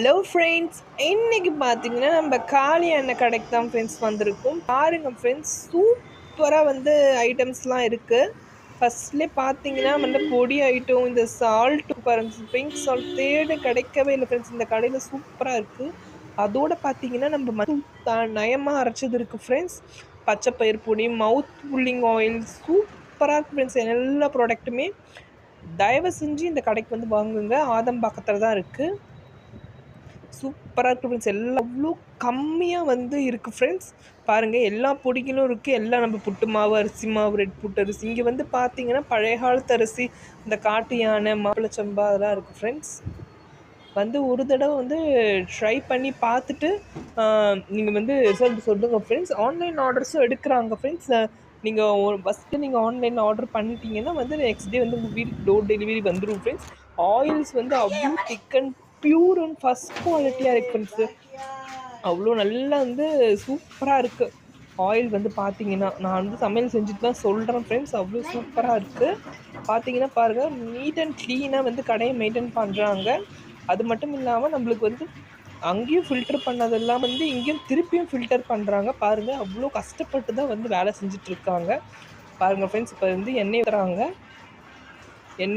Hello friends, இன்னைக்கு பார்த்தீங்கன்னா நம்ம காளி எண்ணெய் கடைக்கு தான் ஃப்ரெண்ட்ஸ் வந்திருக்கோம். பாருங்கள் ஃப்ரெண்ட்ஸ், சூப்பராக வந்து ஐட்டம்ஸ்லாம் இருக்குது. ஃபஸ்ட்லேயே பார்த்தீங்கன்னா வந்து பொடி ஐட்டம், இந்த சால்ட் பாருங்க, பிங்க் சால்ட் தேட கிடைக்கவே இல்லை ஃப்ரெண்ட்ஸ். இந்த கடையில் சூப்பராக இருக்குது. அதோடு பார்த்தீங்கன்னா நம்ம நயமாக அரைச்சது இருக்குது ஃப்ரெண்ட்ஸ். பச்சைப்பயிர் பொடி, மவுத் புல்லிங் ஆயில் சூப்பராக இருக்குது ஃப்ரெண்ட்ஸ். எல்லா ப்ராடக்ட்டுமே தயவு செஞ்சு இந்த கடைக்கு வந்து வாங்குங்க. ஆதம்பாக்கத்தில் தான் இருக்குது. சூப்பராக இருக்குது ஃப்ரெண்ட்ஸ். எல்லாம் அவ்வளோ கம்மியாக வந்து இருக்குது ஃப்ரெண்ட்ஸ். பாருங்கள், எல்லா பொடிகளும் இருக்குது. எல்லாம் நம்ம புட்டு மாவு, அரிசி மாவு, ரெட் புட்டு அரிசி. இங்கே வந்து பார்த்தீங்கன்னா பழைய காலத்து அரிசி, இந்த காட்டு யானை, மாப்பிளச்சம்பா அதெல்லாம் இருக்குது ஃப்ரெண்ட்ஸ். வந்து ஒரு தடவை வந்து ட்ரை பண்ணி பார்த்துட்டு நீங்கள் வந்து ரிசல்ட் சொல்லுங்கள் ஃப்ரெண்ட்ஸ். ஆன்லைன் ஆர்டர்ஸும் எடுக்கிறாங்க ஃப்ரெண்ட்ஸ். நீங்கள் ஃபஸ்ட்டு நீங்கள் ஆன்லைனில் ஆர்டர் பண்ணிட்டீங்கன்னா வந்து நெக்ஸ்ட் டே வந்து உங்கள் வீட்டுக்கு டோர் டெலிவரி வந்துடும் ஃப்ரெண்ட்ஸ். ஆயில்ஸ் வந்து அவ்வளோ திக் அண்ட் பியூர் அண்ட் ஃபஸ்ட் குவாலிட்டியாக இருக்குது ஃப்ரெண்ட்ஸு. அவ்வளோ நல்லா வந்து சூப்பராக இருக்குது. ஆயில் வந்து பார்த்தீங்கன்னா நான் வந்து சமையல் செஞ்சுட்டு தான் சொல்கிறேன் ஃப்ரெண்ட்ஸ். அவ்வளோ சூப்பராக இருக்குது. பார்த்தீங்கன்னா பாருங்கள், நீட் அண்ட் க்ளீனாக வந்து கடையை மெயின்டைன் பண்ணுறாங்க. அது மட்டும் இல்லாமல் நம்மளுக்கு வந்து அங்கேயும் ஃபில்டர் பண்ணதெல்லாம் வந்து இங்கேயும் திருப்பியும் ஃபில்டர் பண்ணுறாங்க. பாருங்கள், அவ்வளோ கஷ்டப்பட்டு தான் வந்து வேலை செஞ்சிட்ருக்காங்க. பாருங்கள் ஃப்ரெண்ட்ஸ், இப்போ வந்து எண்ணெய் ஊற்றுறாங்க. எண்ணெய்